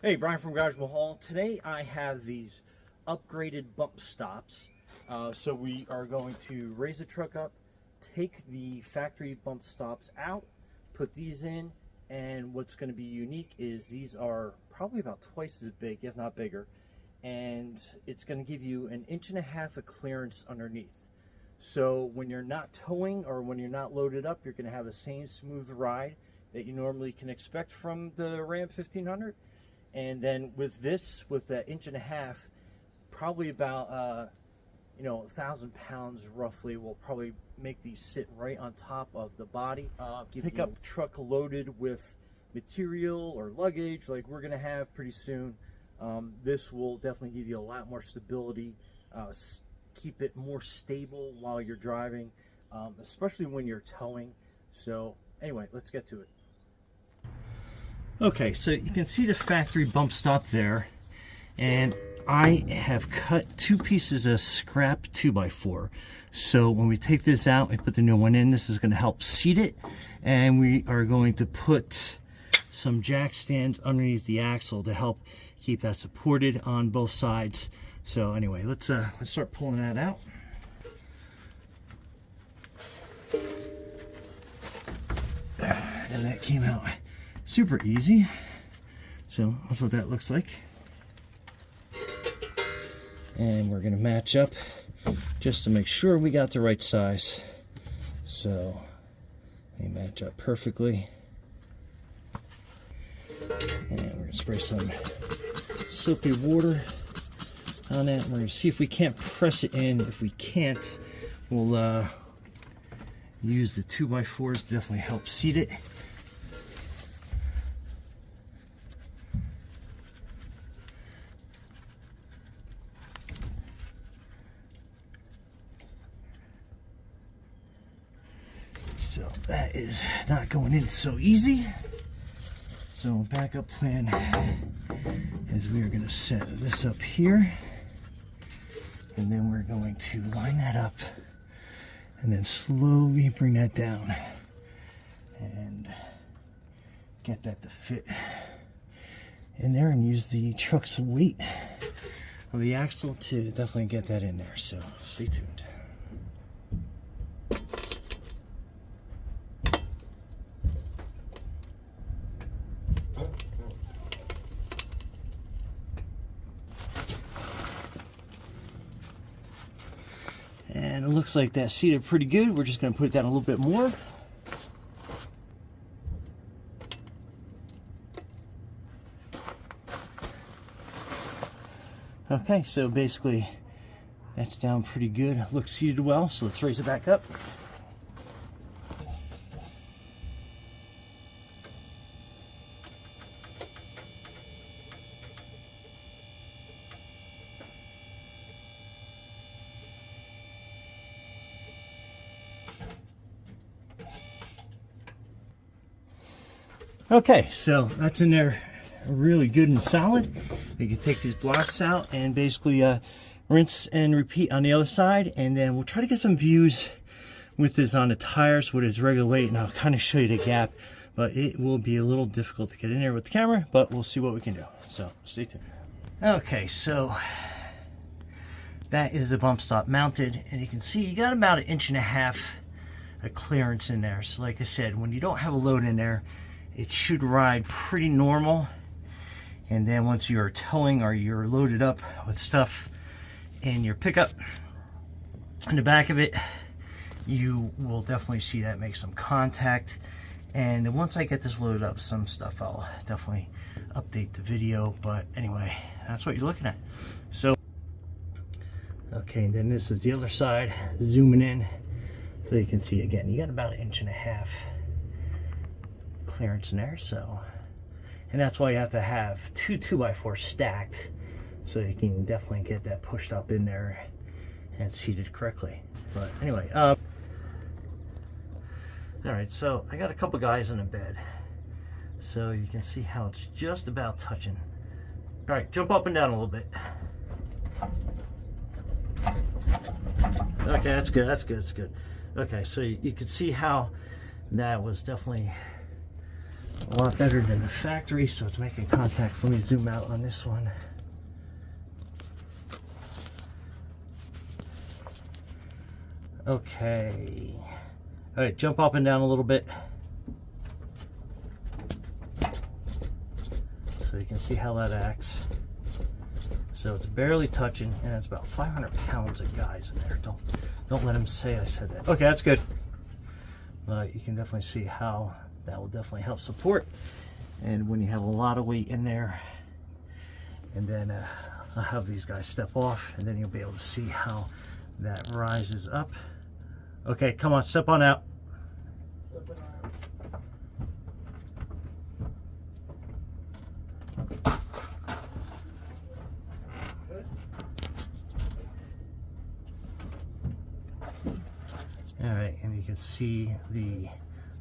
Hey, Brian from Garage Mahal. Today I have these upgraded bump stops. So we are going to raise the truck up, take the factory bump stops out, put these in, and what's going to be unique is these are probably about twice as big, if not bigger, and it's going to give you 1.5 inches of clearance underneath. So when you're not towing or when you're not loaded up, you're going to have the same smooth ride that you normally can expect from the Ram 1500. And then with this, with that 1.5 inches, probably about 1,000 pounds roughly will probably make these sit right on top of the body. Pickup truck loaded with material or luggage like we're gonna have pretty soon. This will definitely give you a lot more stability, keep it more stable while you're driving, especially when you're towing. So anyway, let's get to it. Okay, so you can see the factory bump stop there, and I have cut 2 pieces of scrap 2x4. So when we take this out, we put the new one in. This is going to help seat it, and we are going to put some jack stands underneath the axle to help keep that supported on both sides. So anyway, let's start pulling that out. And that came out super easy. So that's what that looks like. And we're gonna match up just to make sure we got the right size. So they match up perfectly. And we're gonna spray some soapy water on that. We're gonna see if we can't press it in. If we can't, we'll use the 2x4s to definitely help seat it. So that is not going in so easy. So backup plan is we are going to set this up here, and then we're going to line that up and then slowly bring that down and get that to fit in there, and use the truck's weight of the axle to definitely get that in there. So stay tuned. And it looks like that seated pretty good. We're just going to put it down a little bit more. Okay, so basically that's down pretty good. It looks seated well, so let's raise it back up. Okay, so that's in there really good and solid. You can take these blocks out and basically rinse and repeat on the other side, and then we'll try to get some views with this on the tires with its regular weight, and I'll kind of show you the gap, but it will be a little difficult to get in there with the camera, but we'll see what we can do. So stay tuned. Okay, so that is the bump stop mounted, and you can see you got about 1.5 inches of clearance in there. So like I said, when you don't have a load in there, it should ride pretty normal. And then once you're towing or you're loaded up with stuff in your pickup, in the back of it, you will definitely see that make some contact. And once I get this loaded up, some stuff I'll definitely update the video. But anyway, that's what you're looking at. So, okay, and then this is the other side, zooming in. So you can see again, you got about 1.5 inches clearance in there. So, and that's why you have to have 2 2x4 stacked, so you can definitely get that pushed up in there and seated correctly. But anyway, all right, so I got a couple guys in a bed, so you can see how it's just about touching. All right, jump up and down a little bit. Okay, that's good, that's good, that's good. Okay, so you can see how that was definitely a lot better than the factory, so it's making contacts. Let me zoom out on this one. Okay. All right, jump up and down a little bit so you can see how that acts. So it's barely touching, and it's about 500 pounds of guys in there. Don't let him say I said that. Okay, that's good. But you can definitely see how that will definitely help support. And when you have a lot of weight in there, and then I'll have these guys step off, and then you'll be able to see how that rises up. Okay, come on, step on out. All right, and you can see the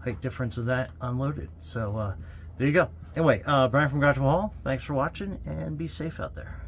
height difference of that unloaded. So there you go. Anyway, Brian from Garage Mahal, thanks for watching, and be safe out there.